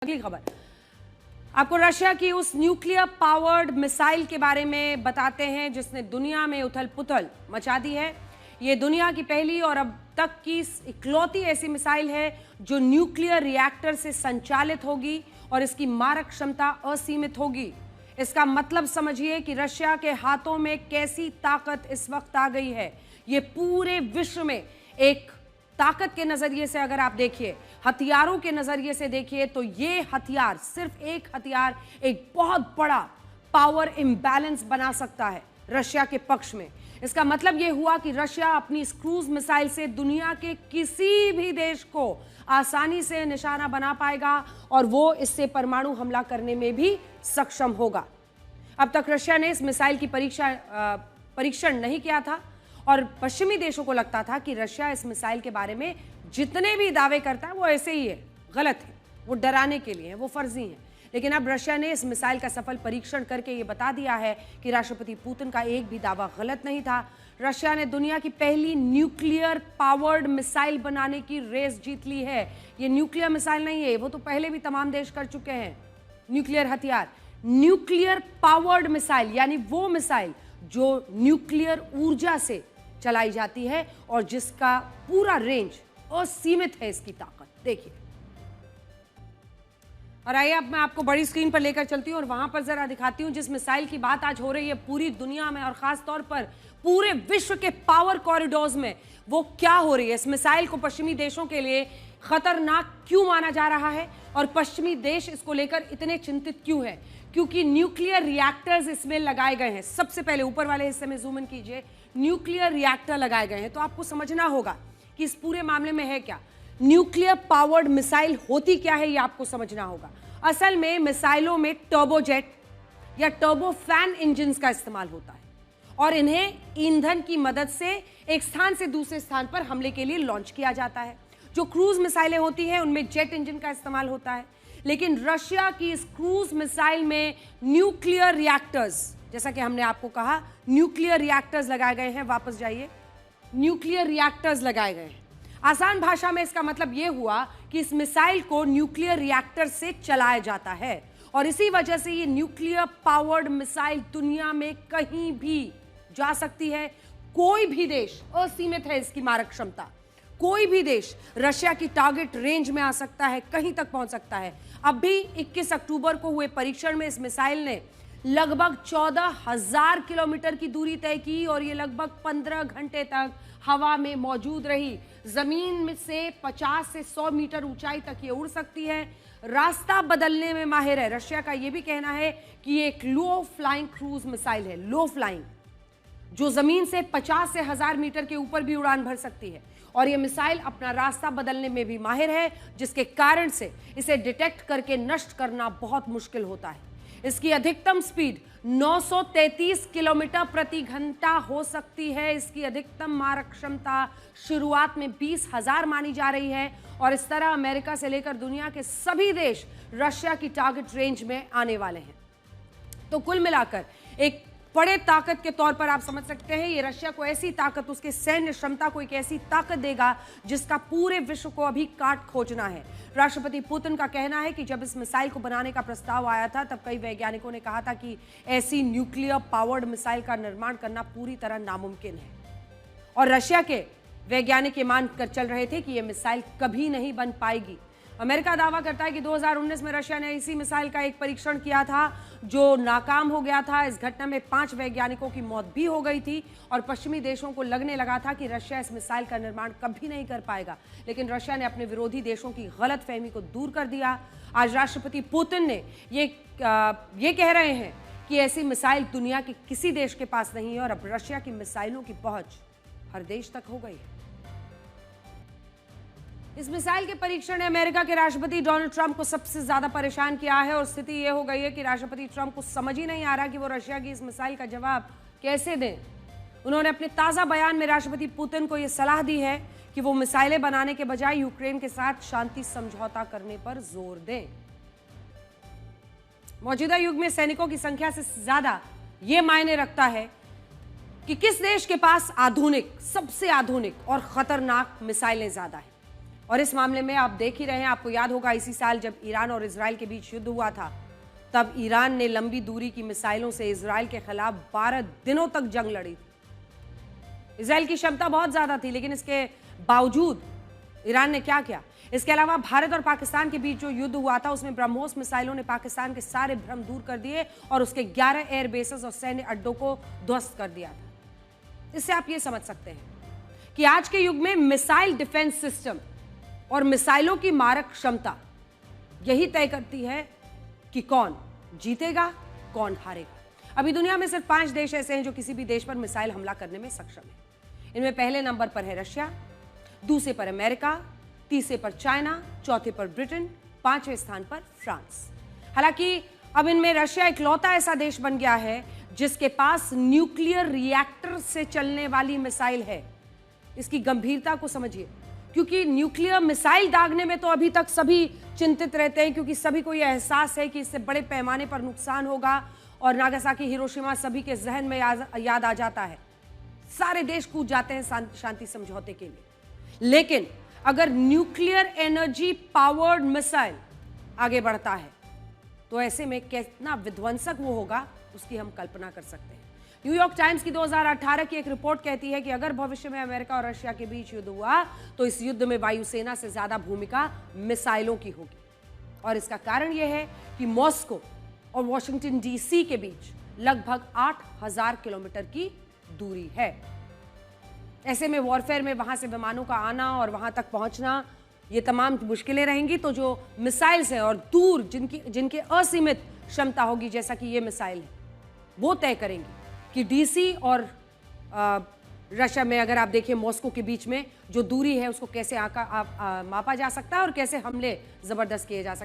अगली खबर आपको रशिया की उस न्यूक्लियर पावर्ड मिसाइल के बारे में बताते हैं जिसने दुनिया में उथल पुथल मचा दी है। ये दुनिया की पहली और अब तक की इकलौती ऐसी मिसाइल है जो न्यूक्लियर रिएक्टर से संचालित होगी और इसकी मारक क्षमता असीमित होगी। इसका मतलब समझिए कि रशिया के हाथों में कैसी ताकत इस वक्त आ गई है। ये पूरे विश्व में एक ताकत के नजरिए से अगर आप देखिए, हथियारों के नजरिए से देखिए, तो ये हथियार, सिर्फ एक हथियार एक बहुत बड़ा पावर इंबैलेंस बना सकता है रशिया के पक्ष में। इसका मतलब यह हुआ कि रशिया अपनी इस क्रूज मिसाइल से दुनिया के किसी भी देश को आसानी से निशाना बना पाएगा और वो इससे परमाणु हमला करने में भी सक्षम होगा। अब तक रशिया ने इस मिसाइल की परीक्षण नहीं किया था और पश्चिमी देशों को लगता था कि रशिया इस मिसाइल के बारे में जितने भी दावे करता है वो ऐसे ही है, गलत है, वो डराने के लिए है, वो फर्जी है। लेकिन अब रशिया ने इस मिसाइल का सफल परीक्षण करके ये बता दिया है कि राष्ट्रपति पुतिन का एक भी दावा गलत नहीं था। रशिया ने दुनिया की पहली न्यूक्लियर पावर्ड मिसाइल बनाने की रेस जीत ली है। ये न्यूक्लियर मिसाइल नहीं है, वो तो पहले भी तमाम देश कर चुके हैं न्यूक्लियर हथियार। न्यूक्लियर पावर्ड मिसाइल यानी वो मिसाइल जो न्यूक्लियर ऊर्जा से चलाई जाती है और जिसका पूरा रेंज असीमित है इसकी ताकत। देखिए, और आइए अब मैं आपको बड़ी स्क्रीन पर लेकर चलती हूं और वहां पर जरा दिखाती हूं जिस मिसाइल की बात आज हो रही है पूरी दुनिया में और खास तौर पर पूरे विश्व के पावर कॉरिडोर्स में, वो क्या हो रही है। इस मिसाइल को पश्चिमी देशों के लिए खतरनाक क्यों माना जा रहा है और पश्चिमी देश इसको लेकर इतने चिंतित क्यों है? क्योंकि न्यूक्लियर रिएक्टर्स इसमें लगाए गए हैं। सबसे पहले ऊपर वाले हिस्से में जूम इन कीजिए, न्यूक्लियर रिएक्टर लगाए गए हैं। तो आपको समझना होगा कि इस पूरे मामले में है क्या, न्यूक्लियर पावर्ड मिसाइल होती क्या है, ये आपको समझना होगा। असल में मिसाइलों में टर्बोजेट या टर्बोफैन इंजन्स का इस्तेमाल होता है और इन्हें ईंधन की मदद से एक स्थान से दूसरे स्थान पर हमले के लिए लॉन्च किया जाता है। जो क्रूज मिसाइलें होती हैं उनमें जेट इंजन का इस्तेमाल होता है, लेकिन रशिया की इस क्रूज मिसाइल में न्यूक्लियर रिएक्टर्स, जैसा कि हमने आपको कहा, न्यूक्लियर रिएक्टर्स लगाए गए हैं। वापस जाइए, न्यूक्लियर रिएक्टर्स लगाए गए हैं। आसान भाषा में इसका मतलब यह हुआ कि इस मिसाइल को न्यूक्लियर रिएक्टर से चलाया जाता है और इसी वजह से ये न्यूक्लियर पावर्ड मिसाइल दुनिया में कहीं भी जा सकती है। कोई भी देश, असीमित है इसकी मारक क्षमता, कोई भी देश रशिया की टारगेट रेंज में आ सकता है, कहीं तक पहुंच सकता है। अब भी 21 अक्टूबर को हुए परीक्षण में इस मिसाइल ने लगभग 14,000 किलोमीटर की दूरी तय की और ये लगभग 15 घंटे तक हवा में मौजूद रही। जमीन में से 50 से 100 मीटर ऊंचाई तक ये उड़ सकती है। रास्ता बदलने में माहिर है। रशिया का यह भी कहना है कि ये एक लो फ्लाइंग क्रूज मिसाइल है, लो फ्लाइंग, जो जमीन से 50 से 1000 मीटर के ऊपर भी उड़ान भर सकती है। और ये मिसाइल अपना रास्ता बदलने में भी माहिर है, जिसके कारण से इसे डिटेक्ट करके नष्ट करना बहुत मुश्किल होता है। इसकी अधिकतम स्पीड 933 किलोमीटर प्रति घंटा हो सकती है। इसकी अधिकतम मारक क्षमता शुरुआत में 20,000 मानी जा रही है और इस तरह अमेरिका से लेकर दुनिया के सभी देश रशिया की टारगेट रेंज में आने वाले हैं। तो कुल मिलाकर एक बड़े ताकत के तौर पर आप समझ सकते हैं, ये रशिया को ऐसी ताकत, उसके सैन्य क्षमता को एक ऐसी ताकत देगा जिसका पूरे विश्व को अभी काट खोजना है। राष्ट्रपति पुतिन का कहना है कि जब इस मिसाइल को बनाने का प्रस्ताव आया था तब कई वैज्ञानिकों ने कहा था कि ऐसी न्यूक्लियर पावर्ड मिसाइल का निर्माण करना पूरी तरह नामुमकिन है और रशिया के वैज्ञानिक ये मान कर चल रहे थे कि यह मिसाइल कभी नहीं बन पाएगी। अमेरिका दावा करता है कि 2019 में रशिया ने इसी मिसाइल का एक परीक्षण किया था जो नाकाम हो गया था। इस घटना में 5 वैज्ञानिकों की मौत भी हो गई थी और पश्चिमी देशों को लगने लगा था कि रशिया इस मिसाइल का निर्माण कभी नहीं कर पाएगा, लेकिन रशिया ने अपने विरोधी देशों की गलतफहमी को दूर कर दिया। आज राष्ट्रपति पुतिन ने ये कह रहे हैं कि ऐसी मिसाइल दुनिया के किसी देश के पास नहीं है और अब रशिया की मिसाइलों की पहुंच हर देश तक हो गई है। इस मिसाइल के परीक्षण ने अमेरिका के राष्ट्रपति डोनाल्ड ट्रंप को सबसे ज्यादा परेशान किया है और स्थिति यह हो गई है कि राष्ट्रपति ट्रंप को समझ ही नहीं आ रहा कि वो रशिया की इस मिसाइल का जवाब कैसे दें। उन्होंने अपने ताजा बयान में राष्ट्रपति पुतिन को यह सलाह दी है कि वो मिसाइलें बनाने के बजाय यूक्रेन के साथ शांति समझौता करने पर जोर दें। मौजूदा युग में सैनिकों की संख्या से ज्यादा यह मायने रखता है कि किस देश के पास आधुनिक, सबसे आधुनिक और खतरनाक मिसाइलें ज्यादा है। और इस मामले में आप देख ही रहे हैं, आपको याद होगा इसी साल जब ईरान और इजराइल के बीच युद्ध हुआ था, तब ईरान ने लंबी दूरी की मिसाइलों से इजराइल के खिलाफ 12 दिनों तक जंग लड़ी थी। इजराइल की क्षमता बहुत ज्यादा थी, लेकिन इसके बावजूद ईरान ने क्या किया? इसके अलावा भारत और पाकिस्तान के बीच जो युद्ध हुआ था, उसमें ब्रह्मोस मिसाइलों ने पाकिस्तान के सारे भ्रम दूर कर दिए और उसके 11 एयर बेसेस और सैन्य अड्डों को ध्वस्त कर दिया था। इससे आप ये समझ सकते हैं कि आज के युग में मिसाइल डिफेंस सिस्टम और मिसाइलों की मारक क्षमता यही तय करती है कि कौन जीतेगा, कौन हारेगा। अभी दुनिया में सिर्फ 5 देश ऐसे हैं जो किसी भी देश पर मिसाइल हमला करने में सक्षम है। इनमें पहले नंबर पर है रशिया, दूसरे पर अमेरिका, तीसरे पर चाइना, चौथे पर ब्रिटेन, 5वें स्थान पर फ्रांस। हालांकि अब इनमें रशिया इकलौता ऐसा देश बन गया है जिसके पास न्यूक्लियर रिएक्टर से चलने वाली मिसाइल है। इसकी गंभीरता को समझिए, क्योंकि न्यूक्लियर मिसाइल दागने में तो अभी तक सभी चिंतित रहते हैं, क्योंकि सभी को यह एहसास है कि इससे बड़े पैमाने पर नुकसान होगा और नागासाकी, हिरोशिमा सभी के जहन में याद आ जाता है। सारे देश कूद जाते हैं शांति समझौते के लिए। लेकिन अगर न्यूक्लियर एनर्जी पावर्ड मिसाइल आगे बढ़ता है तो ऐसे में कितना विध्वंसक वो होगा, उसकी हम कल्पना कर सकते हैं। न्यूयॉर्क टाइम्स की 2018 की एक रिपोर्ट कहती है कि अगर भविष्य में अमेरिका और रशिया के बीच युद्ध हुआ तो इस युद्ध में वायुसेना से ज्यादा भूमिका मिसाइलों की होगी। और इसका कारण यह है कि मॉस्को और वॉशिंगटन डीसी के बीच लगभग 8000 किलोमीटर की दूरी है। ऐसे में वॉरफेयर में वहां से विमानों का आना और वहां तक पहुंचना, ये तमाम मुश्किलें रहेंगी। तो जो मिसाइल्स हैं और दूर जिनकी असीमित क्षमता होगी, जैसा कि ये मिसाइल है, वो तय करेंगी कि डीसी और रशिया में, अगर आप देखिए मॉस्को के बीच में जो दूरी है, उसको कैसे मापा जा सकता है और कैसे हमले जबरदस्त किए जा सकते हैं।